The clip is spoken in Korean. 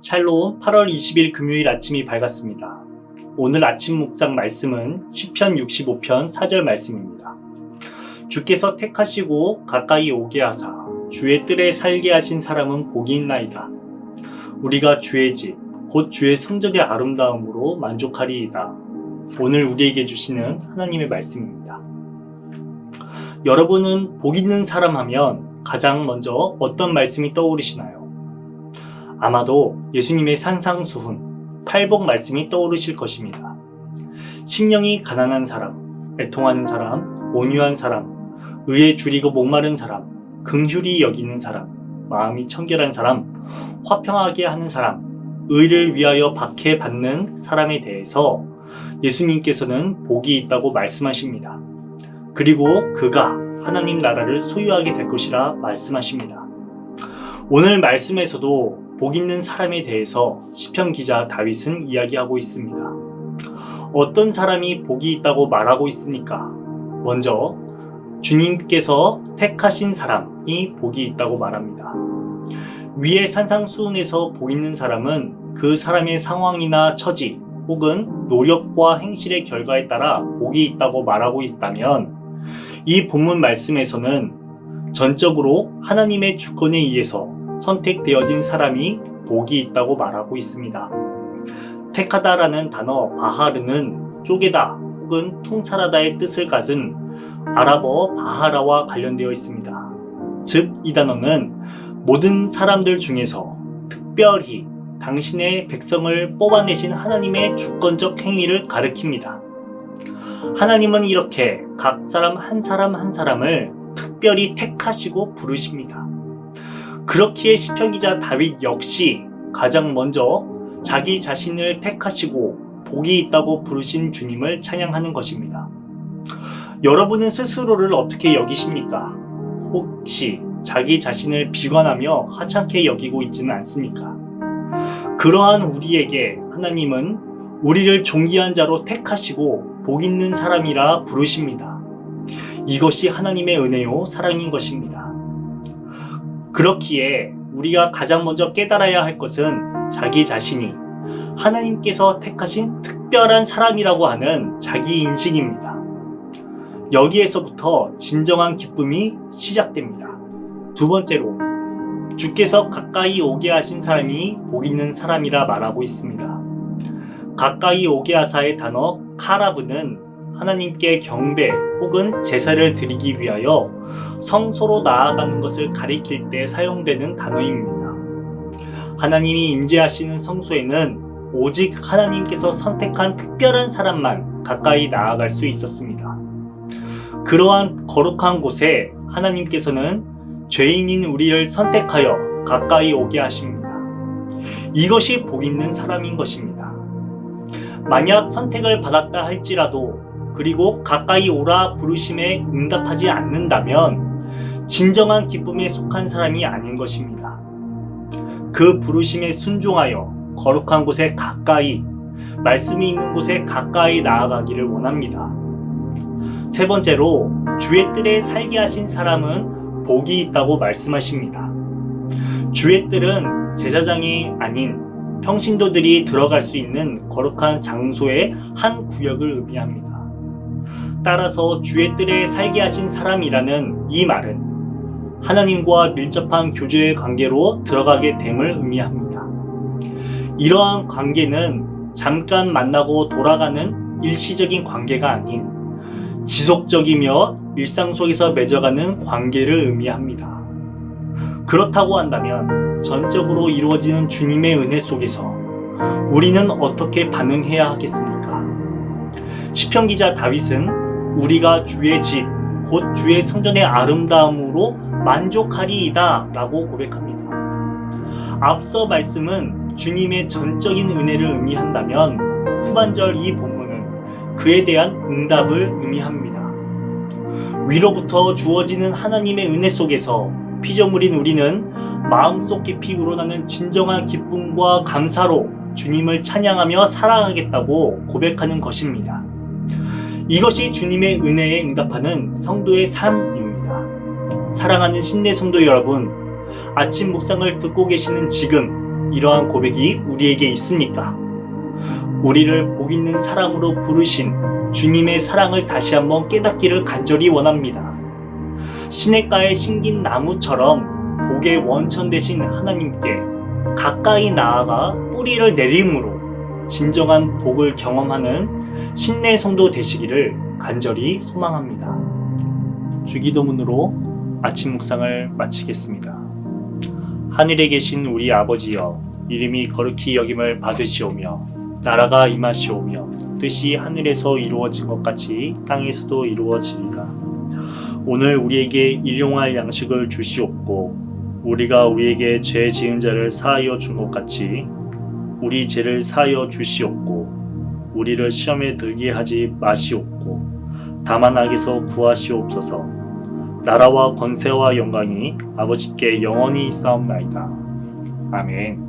샬롬 8월 20일 금요일 아침이 밝았습니다. 오늘 아침 묵상 말씀은 시편 65편 4절 말씀입니다. 주께서 택하시고 가까이 오게 하사 주의 뜰에 살게 하신 사람은 복이 있나이다. 우리가 주의 집, 곧 주의 성전의 아름다움으로 만족하리이다. 오늘 우리에게 주시는 하나님의 말씀입니다. 여러분은 복 있는 사람 하면 가장 먼저 어떤 말씀이 떠오르시나요? 아마도 예수님의 산상수훈, 팔복 말씀이 떠오르실 것입니다. 심령이 가난한 사람, 애통하는 사람, 온유한 사람, 의에 줄이고 목마른 사람, 긍휼히 여기는 사람, 마음이 청결한 사람, 화평하게 하는 사람, 의를 위하여 박해받는 사람에 대해서 예수님께서는 복이 있다고 말씀하십니다. 그리고 그가 하나님 나라를 소유하게 될 것이라 말씀하십니다. 오늘 말씀에서도 복 있는 사람에 대해서 시편 기자 다윗은 이야기하고 있습니다. 어떤 사람이 복이 있다고 말하고 있습니까? 먼저 주님께서 택하신 사람이 복이 있다고 말합니다. 위의 산상수훈에서 복 있는 사람은 그 사람의 상황이나 처지 혹은 노력과 행실의 결과에 따라 복이 있다고 말하고 있다면, 이 본문 말씀에서는 전적으로 하나님의 주권에 의해서 선택되어진 사람이 복이 있다고 말하고 있습니다. 택하다라는 단어 바하르는 쪼개다 혹은 통찰하다의 뜻을 가진 아랍어 바하라와 관련되어 있습니다. 즉, 이 단어는 모든 사람들 중에서 특별히 당신의 백성을 뽑아내신 하나님의 주권적 행위를 가리킵니다. 하나님은 이렇게 각 사람 한 사람을 특별히 택하시고 부르십니다. 그렇기에 시편 기자 다윗 역시 가장 먼저 자기 자신을 택하시고 복이 있다고 부르신 주님을 찬양하는 것입니다. 여러분은 스스로를 어떻게 여기십니까? 혹시 자기 자신을 비관하며 하찮게 여기고 있지는 않습니까? 그러한 우리에게 하나님은 우리를 존귀한 자로 택하시고 복 있는 사람이라 부르십니다. 이것이 하나님의 은혜요 사랑인 것입니다. 그렇기에 우리가 가장 먼저 깨달아야 할 것은 자기 자신이 하나님께서 택하신 특별한 사람이라고 하는 자기 인식입니다. 여기에서부터 진정한 기쁨이 시작됩니다. 두 번째로, 주께서 가까이 오게 하신 사람이 복 있는 사람이라 말하고 있습니다. 가까이 오게 하사의 단어 카라브는 하나님께 경배 혹은 제사를 드리기 위하여 성소로 나아가는 것을 가리킬 때 사용되는 단어입니다. 하나님이 임재하시는 성소에는 오직 하나님께서 선택한 특별한 사람만 가까이 나아갈 수 있었습니다. 그러한 거룩한 곳에 하나님께서는 죄인인 우리를 선택하여 가까이 오게 하십니다. 이것이 복 있는 사람인 것입니다. 만약 선택을 받았다 할지라도 그리고 가까이 오라 부르심에 응답하지 않는다면 진정한 기쁨에 속한 사람이 아닌 것입니다. 그 부르심에 순종하여 거룩한 곳에 가까이, 말씀이 있는 곳에 가까이 나아가기를 원합니다. 세 번째로, 주의 뜰에 살게 하신 사람은 복이 있다고 말씀하십니다. 주의 뜰은 제사장이 아닌 평신도들이 들어갈 수 있는 거룩한 장소의 한 구역을 의미합니다. 따라서 주의 뜰에 살게 하신 사람이라는 이 말은 하나님과 밀접한 교제의 관계로 들어가게 됨을 의미합니다. 이러한 관계는 잠깐 만나고 돌아가는 일시적인 관계가 아닌 지속적이며 일상 속에서 맺어가는 관계를 의미합니다. 그렇다고 한다면 전적으로 이루어지는 주님의 은혜 속에서 우리는 어떻게 반응해야 하겠습니까? 시편 기자 다윗은 우리가 주의 집, 곧 주의 성전의 아름다움으로 만족하리이다 라고 고백합니다. 앞서 말씀은 주님의 전적인 은혜를 의미한다면 후반절 이 본문은 그에 대한 응답을 의미합니다. 위로부터 주어지는 하나님의 은혜 속에서 피조물인 우리는 마음속 깊이 우러나는 진정한 기쁨과 감사로 주님을 찬양하며 사랑하겠다고 고백하는 것입니다. 이것이 주님의 은혜에 응답하는 성도의 삶입니다. 사랑하는 신내 성도 여러분, 아침 묵상을 듣고 계시는 지금 이러한 고백이 우리에게 있습니까? 우리를 복 있는 사람으로 부르신 주님의 사랑을 다시 한번 깨닫기를 간절히 원합니다. 시냇가에 심긴 나무처럼 복의 원천 되신 하나님께 가까이 나아가 뿌리를 내림으로 진정한 복을 경험하는 신내 성도 되시기를 간절히 소망합니다. 주기도문으로 아침 묵상을 마치겠습니다. 하늘에 계신 우리 아버지여, 이름이 거룩히 여김을 받으시오며 나라가 임하시오며 뜻이 하늘에서 이루어진 것 같이 땅에서도 이루어지리다. 오늘 우리에게 일용할 양식을 주시옵고 우리가 우리에게 죄 지은 자를 사하여 준 것 같이 우리 죄를 사하여 주시옵고 우리를 시험에 들게 하지 마시옵고 다만 악에서 구하시옵소서. 나라와 권세와 영광이 아버지께 영원히 있사옵나이다. 아멘.